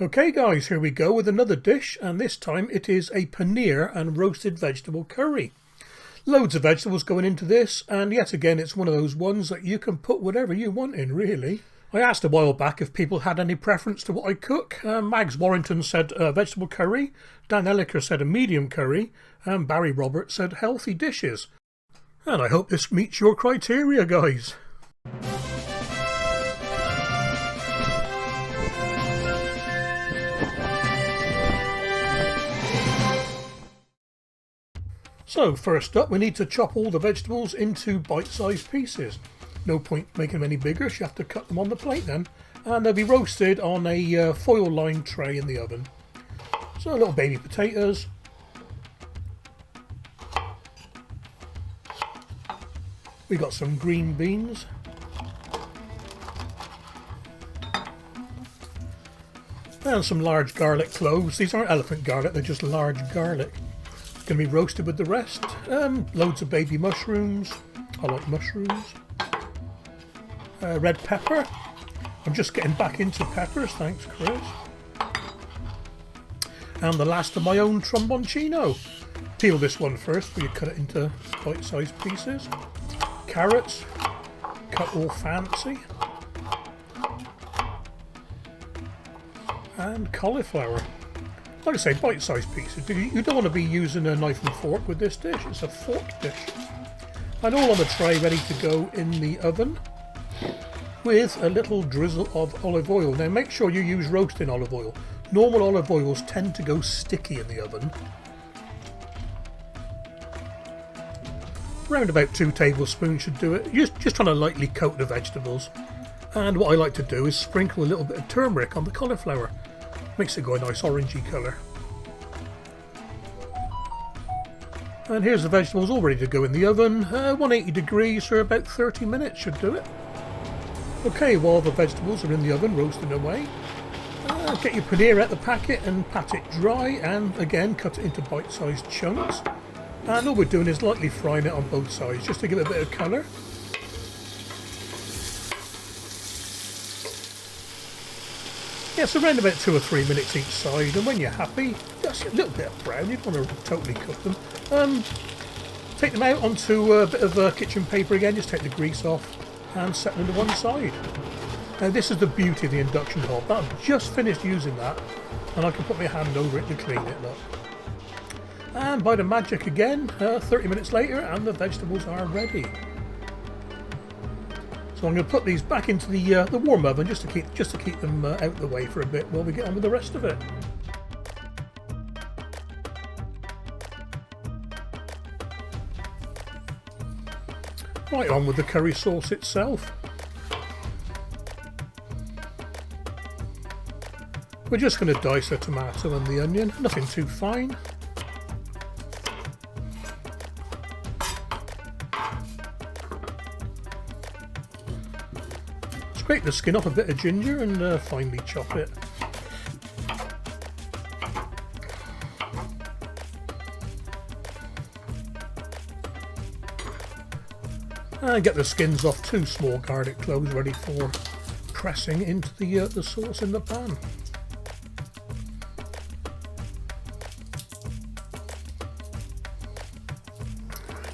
Okay guys, here we go with another dish, and this time it is a paneer and roasted vegetable curry. Loads of vegetables going into this, and yet again it's one of those ones that you can put whatever you want in, really. I asked a while back if people had any preference to what I cook. Mags Warrington said vegetable curry, Dan Eliker said a medium curry, and Barry Roberts said healthy dishes. And I hope this meets your criteria, guys. So first up, we need to chop all the vegetables into bite-sized pieces. No point making them any bigger, so you have to cut them on the plate then. And they'll be roasted on a foil-lined tray in the oven. So little baby potatoes. We got some green beans. And some large garlic cloves. These aren't elephant garlic, they're just large garlic. Going to be roasted with the rest. Loads of baby mushrooms. I like mushrooms. Red pepper. I'm just getting back into peppers, thanks Chris. And the last of my own tromboncino. Peel this one first before you cut it into bite-sized pieces. Carrots, cut all fancy. And cauliflower. Like I say, bite-sized pieces. You don't want to be using a knife and fork with this dish. It's a fork dish. And all on a tray ready to go in the oven with a little drizzle of olive oil. Now make sure you use roasting olive oil. Normal olive oils tend to go sticky in the oven. Around about 2 tablespoons should do it. Just trying to lightly coat the vegetables. And what I like to do is sprinkle a little bit of turmeric on the cauliflower. Makes it go a nice orangey colour. And here's the vegetables all ready to go in the oven. 180 degrees for about 30 minutes should do it. Okay, while the vegetables are in the oven roasting away, get your paneer out the packet and pat it dry, and again cut it into bite-sized chunks. And all we're doing is lightly frying it on both sides just to give it a bit of colour. Yeah, so around about 2 or 3 minutes each side, and when you're happy, just a little bit of brown, you don't want to totally cook them. Take them out onto a bit of kitchen paper again, just take the grease off and set them to one side. Now this is the beauty of the induction hob. I've just finished using that and I can put my hand over it to clean it up. And by the magic again, 30 minutes later and the vegetables are ready. So I'm going to put these back into the warm oven just to keep them out of the way for a bit while we get on with the rest of it. Right on with the curry sauce itself. We're just going to dice the tomato and the onion, nothing too fine. Scrape the skin off a bit of ginger and finely chop it. And get the skins off 2 small garlic cloves ready for pressing into the sauce in the pan.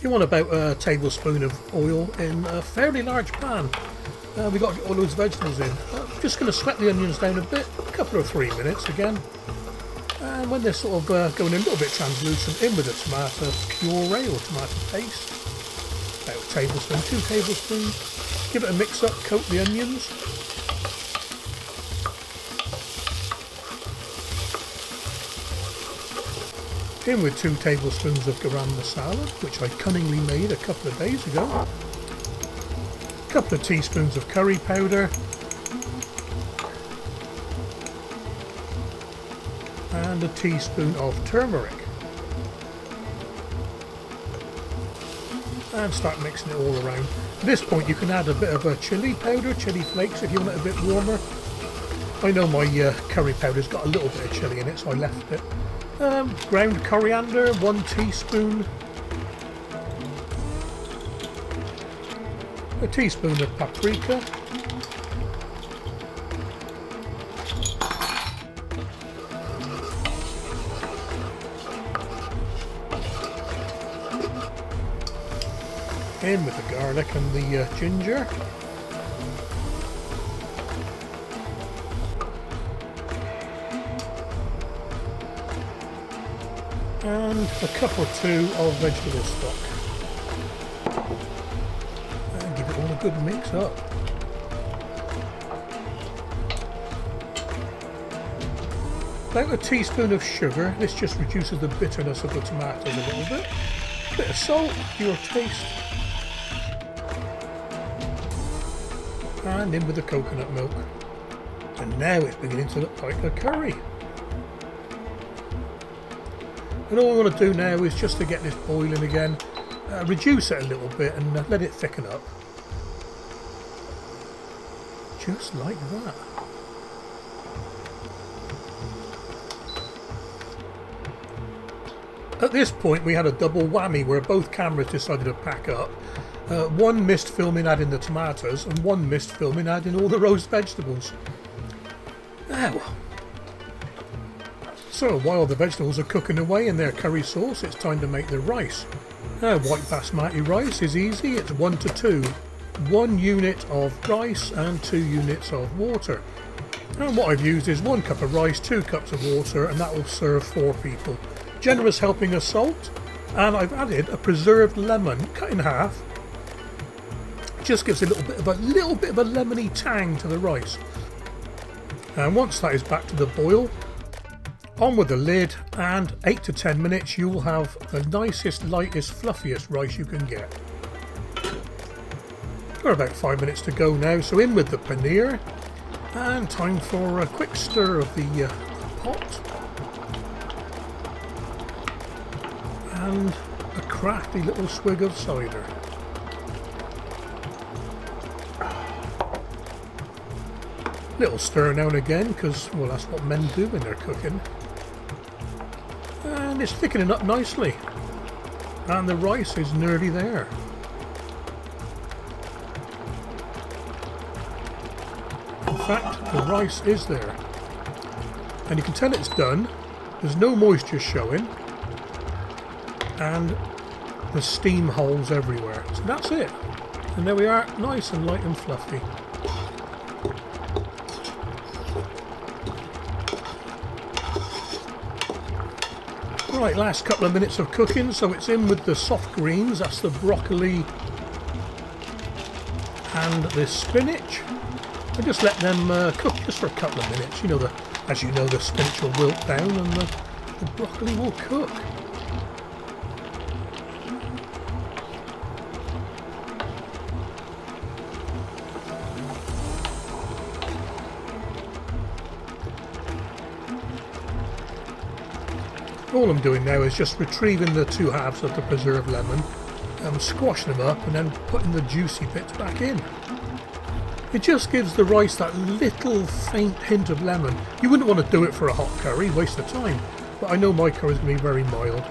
You want about a tablespoon of oil in a fairly large pan. We've got to get all those vegetables in. I'm just going to sweat the onions down a bit, a couple or 3 minutes again. And when they're sort of going a little bit translucent, in with the tomato puree or tomato paste. About a tablespoon, 2 tablespoons. Give it a mix up, coat the onions. In with 2 tablespoons of Garam Masala, which I cunningly made a couple of days ago. A couple of teaspoons of curry powder. And a teaspoon of turmeric. And start mixing it all around. At this point you can add a bit of a chilli powder, chilli flakes if you want it a bit warmer. I know my curry powder's got a little bit of chilli in it, so I left it. Ground coriander, 1 teaspoon. A teaspoon of paprika. In with the garlic and the ginger. And a cup or two of vegetable stock. And give it all a good mix up. About a teaspoon of sugar. This just reduces the bitterness of the tomatoes a little bit. A bit of salt to your taste. And in with the coconut milk. And now it's beginning to look like a curry. And all we want to do now is just to get this boiling again, reduce it a little bit and let it thicken up. Just like that. At this point we had a double whammy where both cameras decided to pack up. One missed filming adding the tomatoes and one missed filming adding all the roast vegetables. Now, so while the vegetables are cooking away in their curry sauce, it's time to make the rice. Now, white basmati rice is easy, it's 1 to 2. 1 unit of rice and 2 units of water. And what I've used is 1 cup of rice, 2 cups of water, and that will serve 4 people. Generous helping of salt, and I've added a preserved lemon cut in half. Just gives a little bit of a lemony tang to the rice. And once that is back to the boil, on with the lid, and 8 to 10 minutes you'll have the nicest, lightest, fluffiest rice you can get. Got about 5 minutes to go now, so in with the paneer, and time for a quick stir of the pot. And a crafty little swig of cider. Little stir now and again, because, well, that's what men do when they're cooking. And it's thickening up nicely. And the rice is nearly there. In fact, the rice is there. And you can tell it's done. There's no moisture showing. And the steam holes everywhere. So that's it. And there we are, nice and light and fluffy. Right, last couple of minutes of cooking, so it's in with the soft greens, that's the broccoli and the spinach. I just let them cook just for a couple of minutes. You know, as you know, the spinach will wilt down and the broccoli will cook. All I'm doing now is just retrieving the 2 halves of the preserved lemon, squashing them up and then putting the juicy bits back in. It just gives the rice that little faint hint of lemon. You wouldn't want to do it for a hot curry, waste of time, but I know my curry is going to be very mild.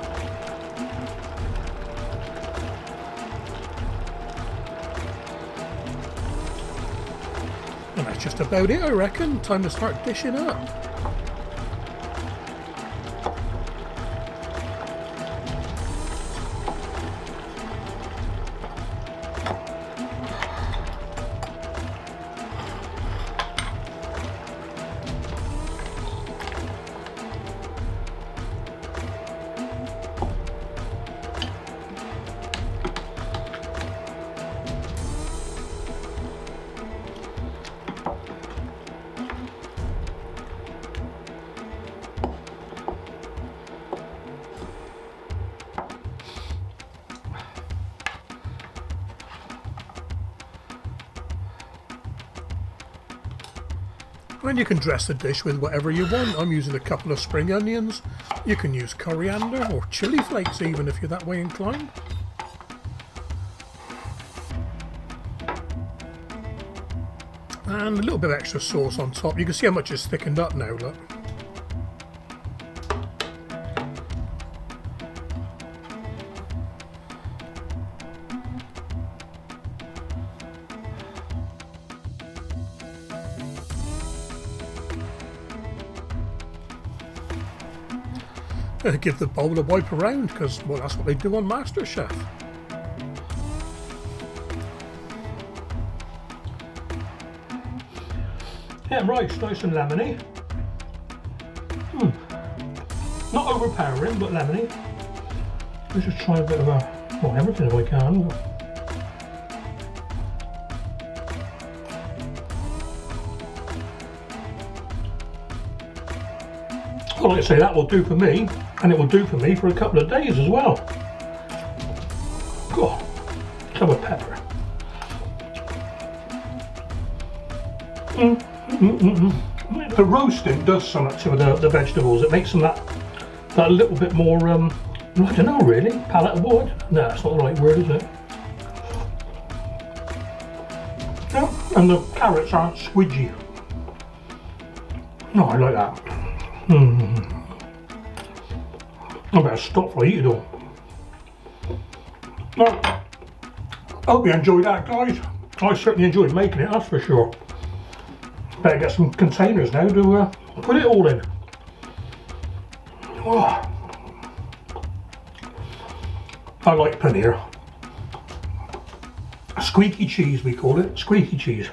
And that's just about it, I reckon. Time to start dishing up. And you can dress the dish with whatever you want. I'm using a couple of spring onions. You can use coriander or chilli flakes even if you're that way inclined. And a little bit of extra sauce on top. You can see how much it's thickened up now, look. Give the bowl a wipe around because, well, that's what they do on MasterChef. Yeah, rice, nice and lemony. Not overpowering, but lemony. Let's just try a bit of well, everything if I can. Well, like I say, that will do for me, and it will do for me for a couple of days as well. God, some of pepper. The roasting does something to the vegetables. It makes them that little bit more, I don't know really, palatable. No, that's not the right word, is it? Yeah, and the carrots aren't squidgy. No, I like that. I better stop before I eat it all. Well, hope you enjoyed that, guys. I certainly enjoyed making it, that's for sure. Better get some containers now to put it all in. Oh. I like paneer. Squeaky cheese, we call it. Squeaky cheese.